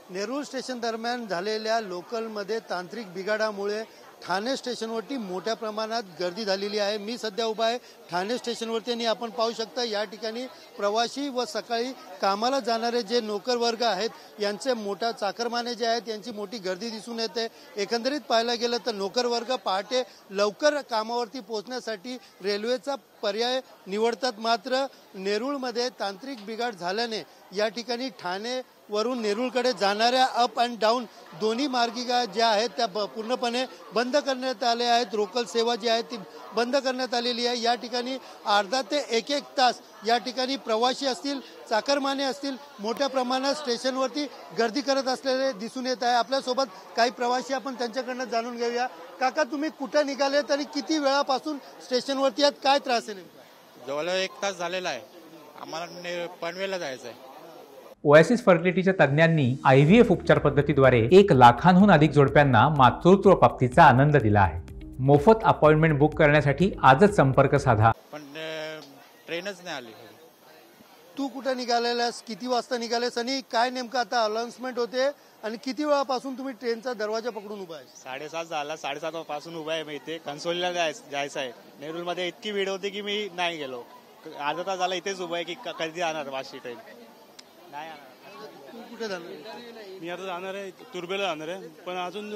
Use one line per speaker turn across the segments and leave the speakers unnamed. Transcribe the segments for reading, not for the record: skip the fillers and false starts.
Nerul station दरम्यान झालेल्या लोकलमध्ये तांत्रिक बिघाडामुळे ठाणे स्टेशनवरती मोठ्या प्रमाणात गर्दी झालेली आहे। मी सध्या उभा आहे ठाणे स्टेशनवरती आणि आपण पाहू शकता या ठिकाणी प्रवासी व सकाळी कामाला जाणारे जे नोकर वर्ग आहेत यांचे मोठा चाकरमाने जे आहेत यांची मोठी गर्दी दिसून येते। एकंदरीत पाहायला गेलं तर नोकर वर्ग पहाटे लवकर कामावरती पोहोचण्यासाठी रेल्वेचा पर्याय निवडतात, मात्र नेरूळमध्ये तांत्रिक बिघाड झाल्याने या ठिकाणी ठाणे वरून नेरूळकडे जाणाऱ्या अप अँड डाऊन दोन्ही मार्गिका ज्या आहेत त्या पूर्णपणे बंद करण्यात आल्या आहेत। लोकल सेवा जी आहे ती बंद करण्यात आलेली आहे। या ठिकाणी अर्धा ते एक तास या ठिकाणी प्रवासी असतील, चाकरमाने असतील, मोठ्या प्रमाणात स्टेशनवरती गर्दी करत असलेले दिसून येत आहे। आपल्यासोबत काही प्रवासी आपण त्यांच्याकडनं जाणून घेऊया। काका, तुम्ही कुठे निघालेत आणि किती वेळापासून स्टेशनवरती आहात? काय त्रास आहे नेमका?
जवळ 1 तास झालेला आहे। आम्हाला पनवेलला जायचं आहे।
ओएसिस फर्टिलिटीच्या तज्ञांनी IVF उपचार पद्धतीद्वारे 1 लाखांहून अधिक जोडप्यांना मातृत्व प्राप्तीचा आनंद दिला आहे। मोफत अपॉइंटमेंट बुक करण्यासाठी आजच संपर्क साधा।
पण ट्रेनच नाही आली।
तू कुठे निघालेलास, किती वाजता निघालेस आणि काय नेमकं आता अनाउन्समेंट होते आणि किती वेळापासून तुम्ही ट्रेनचा दरवाजा पकडून उभा आहे?
7:30 झाला। 7:30 पासून उभा आहे मी इथे। कन्सोलीला जायचं आहे। नेरूळमध्ये इतकी भीड होती की मी नाही गेलो। अर्धा तास झाला इथेच उभा आहे की कधी जाणार वाशी ट्रेन नाही आणार।
तू कुठे जाणार?
मी आता जाणार आहे, तुर्बेला जाणार आहे, पण अजून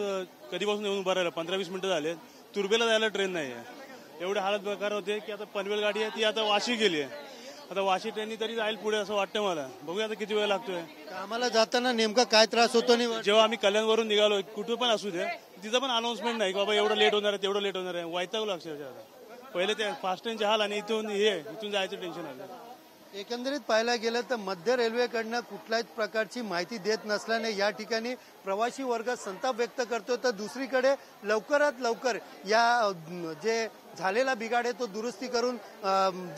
कधीपासून येऊन उभं राहिलं 15-20 मिनिटं झाले। तुर्बेला जायला ट्रेन नाही आहे। एवढे हालत बेकार होते की आता पनवेल गाडी आहे ती आता वाशी गेली आहे। आता वाशी ट्रेननी तरी जाईल पुढे असं वाटतं मला। बघूया आता किती वेळ लागतोय।
कामाला जाताना नेमका काय त्रास होतो?
जेव्हा आम्ही कल्याणवरून निघालो कुठे पण असू दे तिथं पण अनाउन्समेंट नाही की बाबा एवढं लेट होणार आहे, तेवढं लेट होणार आहे। वैतागू लागतं पहिले ते फास्ट ट्रेनचे हाल आणि इथून जायचं टेन्शन आलं।
एकंदरीत पाहायला गेलं तर मध्य रेल्वेकडनं कुठल्याच प्रकारची माहिती देत नसल्याने या ठिकाणी प्रवासी वर्ग संताप व्यक्त करतो, तर दुसरीकडे लवकरात लवकर या जे झालेला बिघाड आहे तो दुरुस्ती करून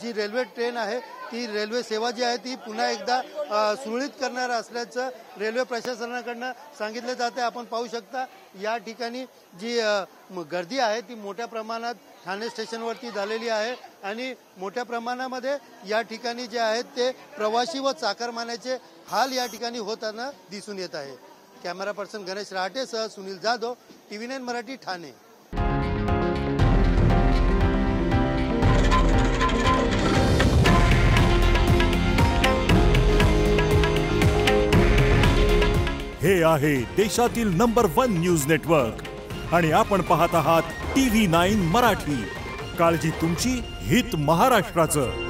जी रेल्वे ट्रेन आहे ती रेल्वे सेवा जी आहे ती पुन्हा एकदा सुरळीत करणार असल्याचं रेल्वे प्रशासनाकडनं सांगितलं जाते। आपण पाहू शकता या ठिकाणी जी गर्दी आहे ती मोठ्या प्रमाणात ठाणे स्टेशनवरती झालेली आहे आणि मोठ्या प्रमाणामध्ये या ठिकाणी जे आहेत ते प्रवासी व चाकरमान्याचे हाल या ठिकाणी होताना दिसून येत आहे। कॅमेरा पर्सन गणेश राहटेसह सुनील जाधव, TV9 मराठी, ठाणे।
हे आहे देशातील नंबर 1 न्यूज नेटवर्क आणि आपण पाहत आहात TV9 मराठी। काळजी तुमची, हित महाराष्ट्राचं।